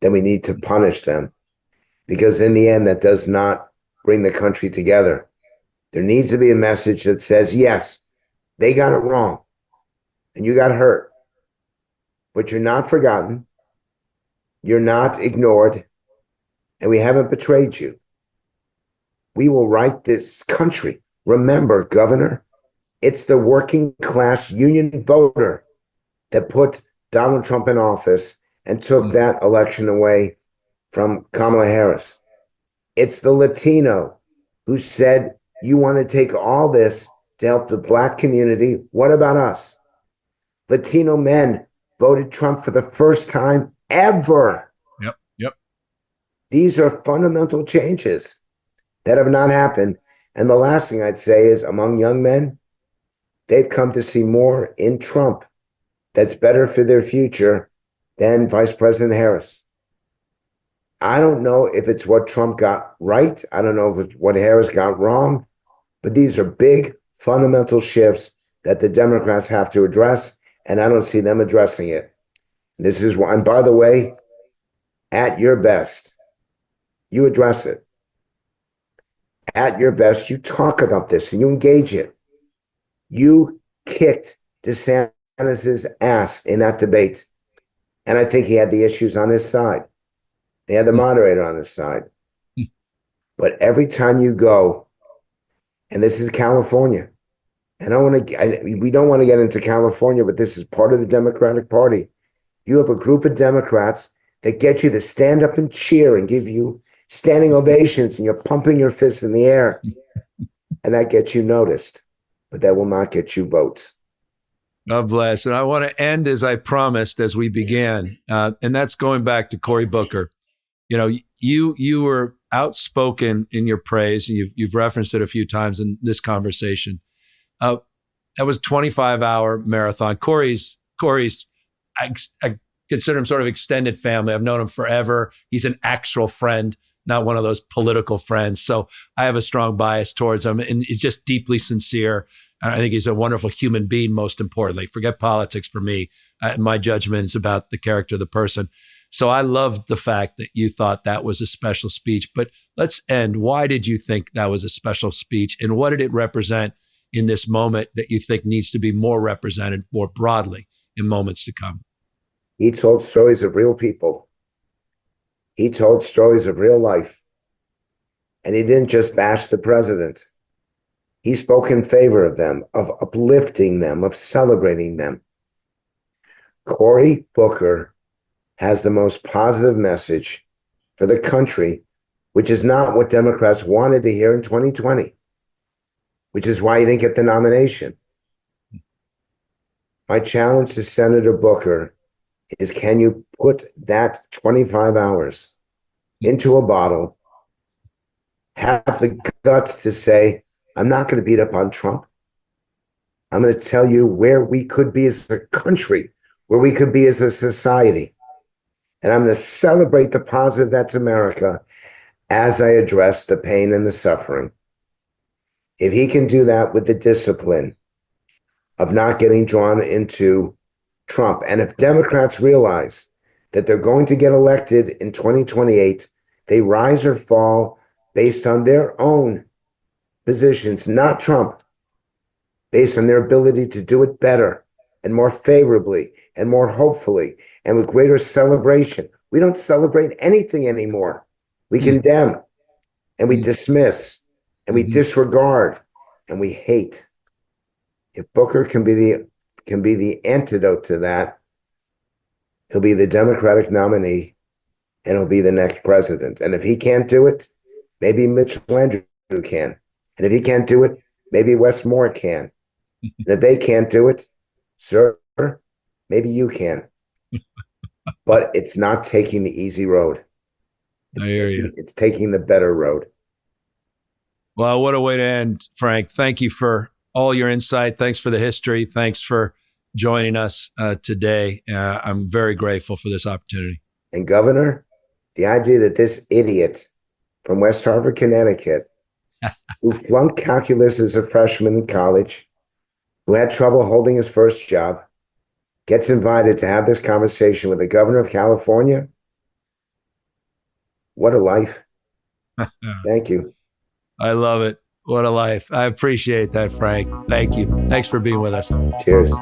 then we need to punish them. Because in the end, that does not bring the country together. There needs to be a message that says, yes, they got it wrong and you got hurt, but you're not forgotten, you're not ignored, and we haven't betrayed you. We will right this country. Remember, Governor, it's the working class union voter that put Donald Trump in office and took that election away from Kamala Harris. It's the Latino who said, you want to take all this to help the Black community. What about us? Latino men voted Trump for the first time ever. Yep. These are fundamental changes that have not happened. And the last thing I'd say is among young men, they've come to see more in Trump that's better for their future than Vice President Harris. I don't know if it's what Trump got right. I don't know if it's what Harris got wrong, but these are big fundamental shifts that the Democrats have to address, and I don't see them addressing it. This is why, and by the way, at your best, you address it. At your best, you talk about this and you engage it. You kicked DeSantis' ass in that debate. And I think he had the issues on his side. He had the moderator on his side. But every time you go, and this is California, and we don't want to get into California, but this is part of the Democratic Party. You have a group of Democrats that get you to stand up and cheer and give you standing ovations, and you're pumping your fists in the air. And that gets you noticed, but that will not get you votes. God bless. And I want to end as I promised as we began, and that's going back to Cory Booker. You know, you were outspoken in your praise, and you've referenced it a few times in this conversation. That was a 25-hour marathon. Cory's I consider him sort of extended family. I've known him forever. He's an actual friend, not one of those political friends. So I have a strong bias towards him, and he's just deeply sincere. And I think he's a wonderful human being, most importantly. Forget politics for me. My judgment is about the character of the person. So I loved the fact that you thought that was a special speech. But let's end. Why did you think that was a special speech? And what did it represent in this moment that you think needs to be more represented more broadly in moments to come? He told stories of real people. He told stories of real life. And he didn't just bash the president. He spoke in favor of them, of uplifting them, of celebrating them. Cory Booker has the most positive message for the country, which is not what Democrats wanted to hear in 2020, which is why he didn't get the nomination. My challenge to Senator Booker is, can you put that 25 hours into a bottle, have the guts to say, I'm not going to beat up on Trump. I'm going to tell you where we could be as a country, where we could be as a society. And I'm going to celebrate the positive that's America as I address the pain and the suffering. If he can do that with the discipline of not getting drawn into Trump, and if Democrats realize that they're going to get elected in 2028, they rise or fall based on their own positions, not Trump, based on their ability to do it better and more favorably and more hopefully and with greater celebration. We don't celebrate anything anymore. We condemn and we dismiss and we disregard and we hate. If Booker can be the antidote to that, he'll be the Democratic nominee and he'll be the next president. And if he can't do it, maybe Mitch Landrieu can. And if he can't do it, maybe Wes Moore can. And if they can't do it, sir, maybe you can. But it's not taking the easy road. I hear you. It's taking the better road. Well, what a way to end, Frank. Thank you for all your insight. Thanks for the history. Thanks for joining us today. I'm very grateful for this opportunity. And Governor, the idea that this idiot from West Hartford, Connecticut, who flunked calculus as a freshman in college, who had trouble holding his first job, gets invited to have this conversation with the governor of California. What a life. Thank you. I love it. What a life. I appreciate that, Frank. Thank you. Thanks for being with us. Cheers.